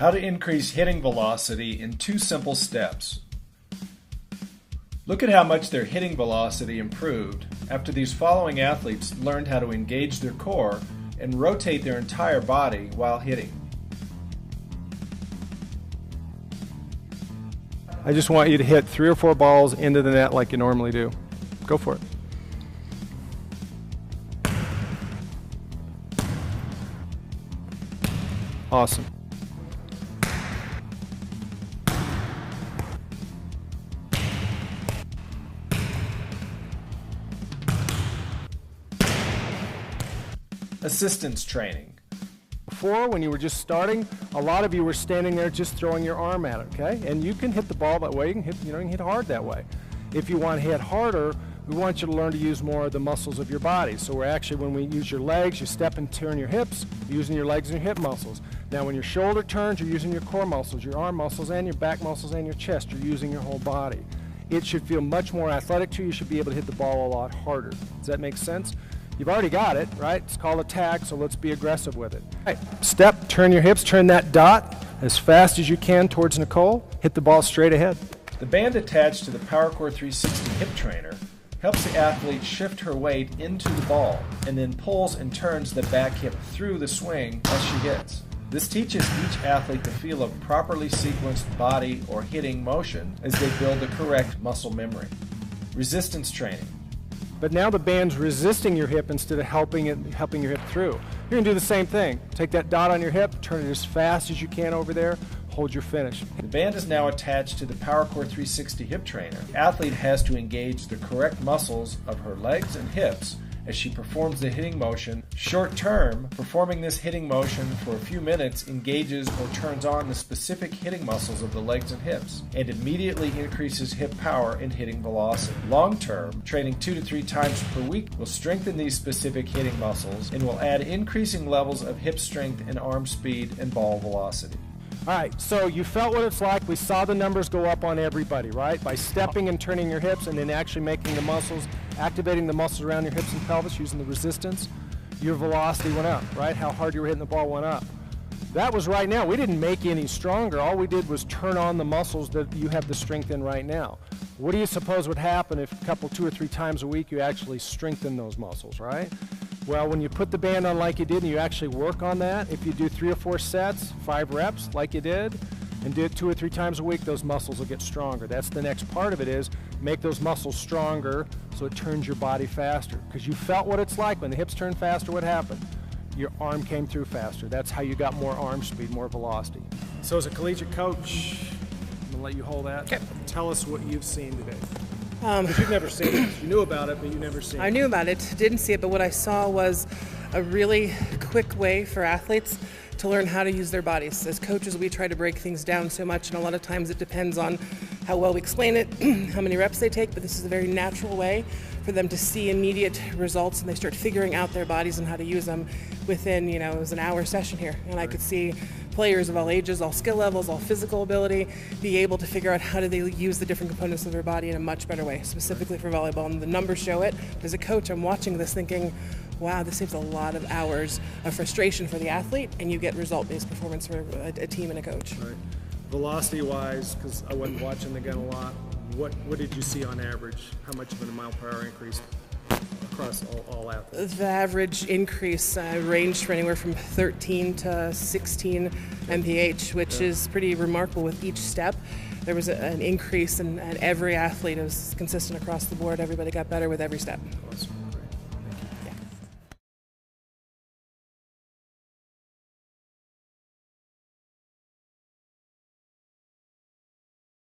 How to increase hitting velocity in 2 simple steps. Look at how much their hitting velocity improved after these following athletes learned how to engage their core and rotate their entire body while hitting. I just want you to hit 3 or 4 balls into the net like you normally do. Go for it. Awesome. Assistance training. Before, when you were just starting, a lot of you were standing there just throwing your arm at it, okay? And you can hit the ball that way. You can hit, you can hit hard that way. If you want to hit harder, we want you to learn to use more of the muscles of your body. So we're actually, when we use your legs, you step and turn your hips, you're using your legs and your hip muscles. Now when your shoulder turns, you're using your core muscles, your arm muscles, and your back muscles, and your chest. You're using your whole body. It should feel much more athletic to you. You should be able to hit the ball a lot harder. Does that make sense? You've already got it, right? It's called a tag, so let's be aggressive with it. All right. Step, turn your hips, turn that dot as fast as you can towards Nicole. Hit the ball straight ahead. The band attached to the PowerCore 360 hip trainer helps the athlete shift her weight into the ball and then pulls and turns the back hip through the swing as she hits. This teaches each athlete the feel of properly sequenced body or hitting motion as they build the correct muscle memory. Resistance training. But now the band's resisting your hip instead of helping your hip through. You're going to do the same thing. Take that dot on your hip, turn it as fast as you can over there, hold your finish. The band is now attached to the PowerCore 360 hip trainer. The athlete has to engage the correct muscles of her legs and hips as she performs the hitting motion. Short term, performing this hitting motion for a few minutes engages or turns on the specific hitting muscles of the legs and hips and immediately increases hip power and hitting velocity. Long term, training 2 to 3 times per week will strengthen these specific hitting muscles and will add increasing levels of hip strength and arm speed and ball velocity. All right, so you felt what it's like. We saw the numbers go up on everybody, right? By stepping and turning your hips and then actually making the muscles, activating the muscles around your hips and pelvis using the resistance, your velocity went up, right? How hard you were hitting the ball went up. That was right now. We didn't make you any stronger. All we did was turn on the muscles that you have the strength in right now. What do you suppose would happen if 2 or 3 times a week you actually strengthen those muscles, right? Well, when you put the band on like you did and you actually work on that, if you do 3 or 4 sets, 5 reps like you did, and do it 2 or 3 times a week, those muscles will get stronger. That's the next part of it, is make those muscles stronger so it turns your body faster. Because you felt what it's like. When the hips turn faster, what happened? Your arm came through faster. That's how you got more arm speed, more velocity. So as a collegiate coach, I'm going to let you hold that. Okay. Tell us what you've seen today. Because you've never seen it. You knew about it, but you've never seen it. I knew about it, didn't see it, but what I saw was a really quick way for athletes to learn how to use their bodies. As coaches, we try to break things down so much, and a lot of times it depends on how well we explain it, how many reps they take, but this is a very natural way for them to see immediate results, and they start figuring out their bodies and how to use them within, it was an hour session here, and I could see players of all ages, all skill levels, all physical ability, be able to figure out how do they use the different components of their body in a much better way, specifically for volleyball, and the numbers show it. As a coach, I'm watching this thinking, wow, this saves a lot of hours of frustration for the athlete, and you get result-based performance for a team and a coach. Right. Velocity-wise, because I wasn't watching the gun a lot, what did you see on average? How much of a mile per hour increase across all athletes? The average increase ranged from anywhere from 13 to 16 mph, which is pretty remarkable with each step. There was an increase in every athlete. It was consistent across the board. Everybody got better with every step. Awesome.